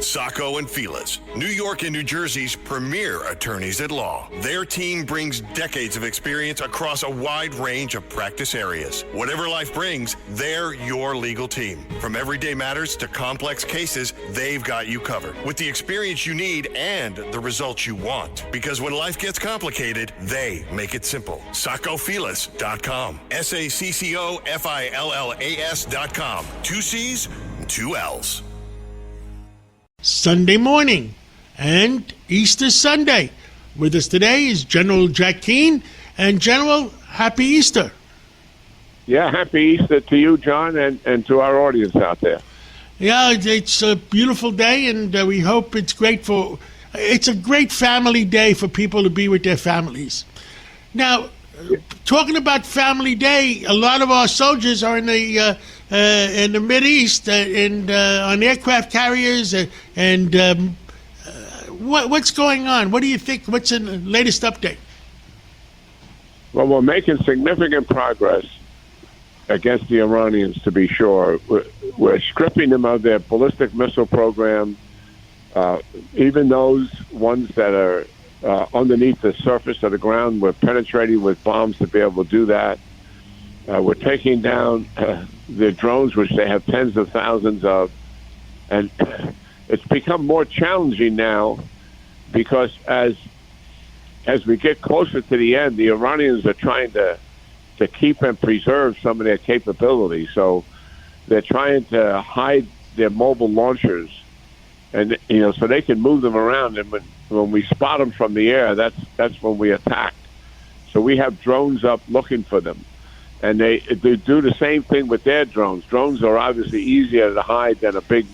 Sacco and Felice, New York and New Jersey's premier attorneys at law. Their team brings decades of experience across a wide range of practice areas. Whatever life brings, they're your legal team. From everyday matters to complex cases, they've got you covered with the experience you need and the results you want. Because when life gets complicated, they make it simple. SaccoFelice.com. SACCOFILLAS.com. 2 C's, 2 L's. Sunday morning and Easter Sunday. With us today is General Jack Keane. And General, happy Easter. Yeah, happy Easter to you, John, and to our audience out there. Yeah, it's a beautiful day, and we hope it's great for... It's a great family day for people to be with their families. Now, talking about Family Day, a lot of our soldiers are in the Mideast on aircraft carriers, what's going on? What do you think? What's the latest update? Well, we're making significant progress against the Iranians, to be sure. We're stripping them of their ballistic missile program, even those ones that are underneath the surface of the ground. We're penetrating with bombs to be able to do that. We're taking down the drones, which they have tens of thousands of. And it's become more challenging now because as we get closer to the end, the Iranians are trying to keep and preserve some of their capabilities. So they're trying to hide their mobile launchers, and so they can move them around. And when we spot them from the air, that's when we attack. So we have drones up looking for them. And they do the same thing with their drones. Drones are obviously easier to hide than a big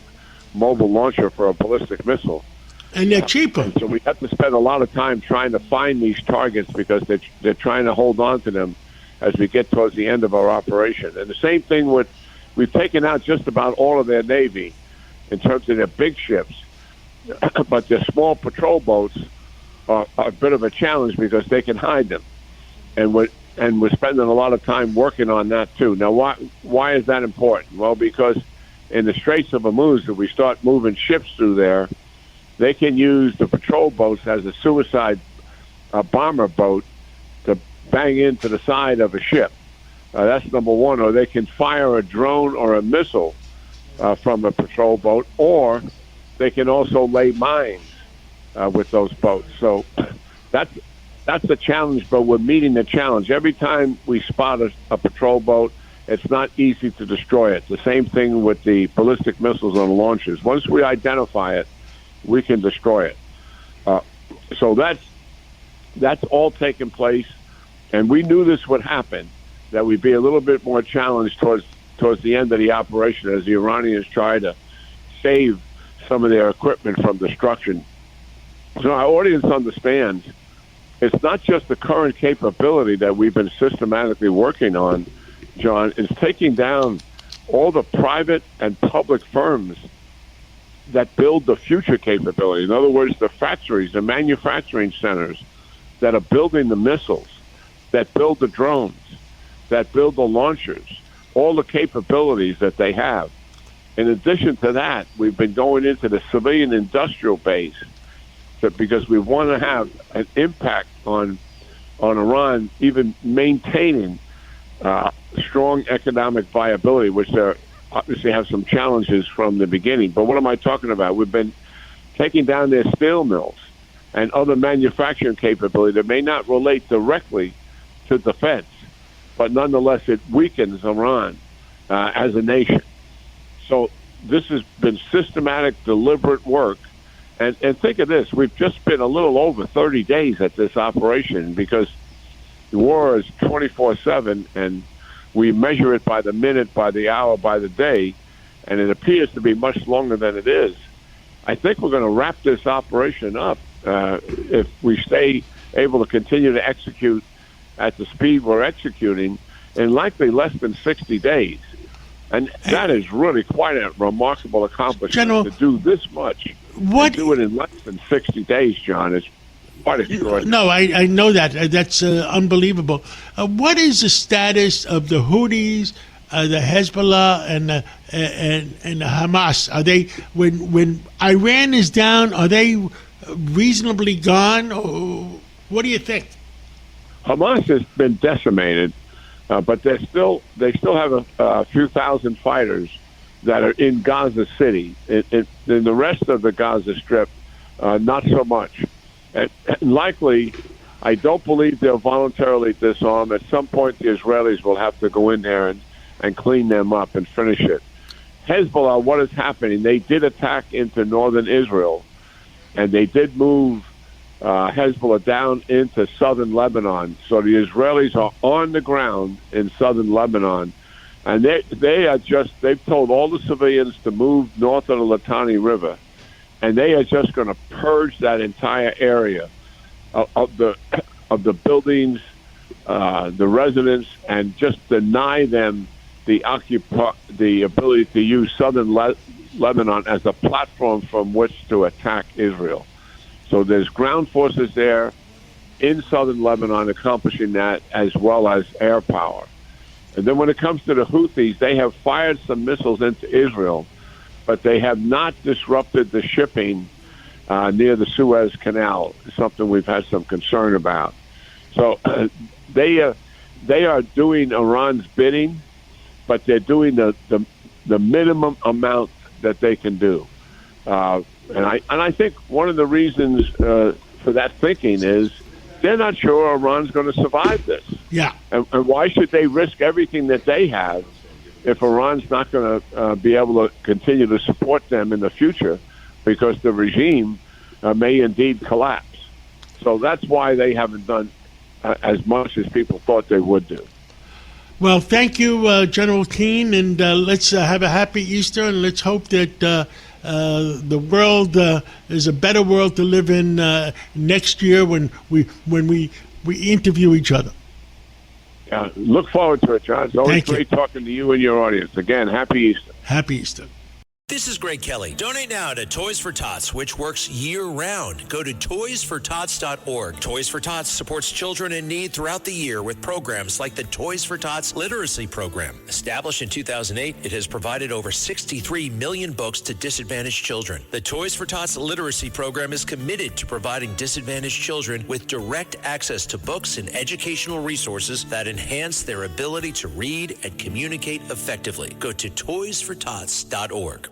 mobile launcher for a ballistic missile. And they're cheaper. And so we have to spend a lot of time trying to find these targets because they're trying to hold on to them as we get towards the end of our operation. And the same thing we've taken out just about all of their Navy in terms of their big ships. But their small patrol boats are a bit of a challenge because they can hide them. And we're spending a lot of time working on that too. Now, why is that important? Well, because in the Straits of Hormuz, if we start moving ships through there, they can use the patrol boats as a suicide bomber boat to bang into the side of a ship. That's number one. Or they can fire a drone or a missile from a patrol boat, or they can also lay mines with those boats. So that's the challenge, but we're meeting the challenge. Every time we spot a patrol boat, it's not easy to destroy it. The same thing with the ballistic missiles on launchers. Once we identify it, we can destroy it. So that's all taking place, and we knew this would happen, that we'd be a little bit more challenged towards the end of the operation as the Iranians try to save some of their equipment from destruction. So our audience understands it's not just the current capability that we've been systematically working on, John. It's taking down all the private and public firms that build the future capability. In other words, the factories, the manufacturing centers that are building the missiles, that build the drones, that build the launchers, all the capabilities that they have. In addition to that, we've been going into the civilian industrial base because we want to have an impact on Iran, even maintaining strong economic viability, which they obviously have some challenges from the beginning. But what am I talking about? We've been taking down their steel mills and other manufacturing capability that may not relate directly to defense, but nonetheless it weakens Iran as a nation. So this has been systematic, deliberate work. And think of this, we've just been a little over 30 days at this operation because the war is 24/7, and we measure it by the minute, by the hour, by the day, and it appears to be much longer than it is. I think we're going to wrap this operation up if we stay able to continue to execute at the speed we're executing in likely less than 60 days. And that is really quite a remarkable accomplishment, General, to do this much. And do it in less than 60 days, John. It's quite extraordinary. No, I know that. That's unbelievable. What is the status of the Houthis the Hezbollah and the Hamas? Are they, when Iran is down, are they reasonably gone, or what do you think? Hamas has been decimated, but they still have a few thousand fighters that are in Gaza City. In the rest of the Gaza Strip, not so much. And likely, I don't believe they'll voluntarily disarm. At some point, the Israelis will have to go in there and clean them up and finish it. Hezbollah, what is happening? They did attack into northern Israel, and they did move Hezbollah down into southern Lebanon. So the Israelis are on the ground in southern Lebanon, and they've told all the civilians to move north of the Litani River, and they are just going to purge that entire area of the buildings, the residents, and just deny them the ability to use southern Lebanon as a platform from which to attack Israel. So there's ground forces there in southern Lebanon accomplishing that, as well as air power. And then when it comes to the Houthis, they have fired some missiles into Israel, but they have not disrupted the shipping near the Suez Canal, something we've had some concern about. So they are doing Iran's bidding, but they're doing the minimum amount that they can do. And I think one of the reasons for that thinking is they're not sure Iran's going to survive this. Yeah. And why should they risk everything that they have if Iran's not going to be able to continue to support them in the future, because the regime may indeed collapse. So that's why they haven't done as much as people thought they would do. Well, thank you, General Keane, and let's have a happy Easter, and let's hope that the world is a better world to live in next year when we interview each other. Yeah, look forward to it, John. It's always great talking to you and your audience. Again, happy Easter. Happy Easter. This is Greg Kelly. Donate now to Toys for Tots, which works year-round. Go to toysfortots.org. Toys for Tots supports children in need throughout the year with programs like the Toys for Tots Literacy Program. Established in 2008, it has provided over 63 million books to disadvantaged children. The Toys for Tots Literacy Program is committed to providing disadvantaged children with direct access to books and educational resources that enhance their ability to read and communicate effectively. Go to toysfortots.org.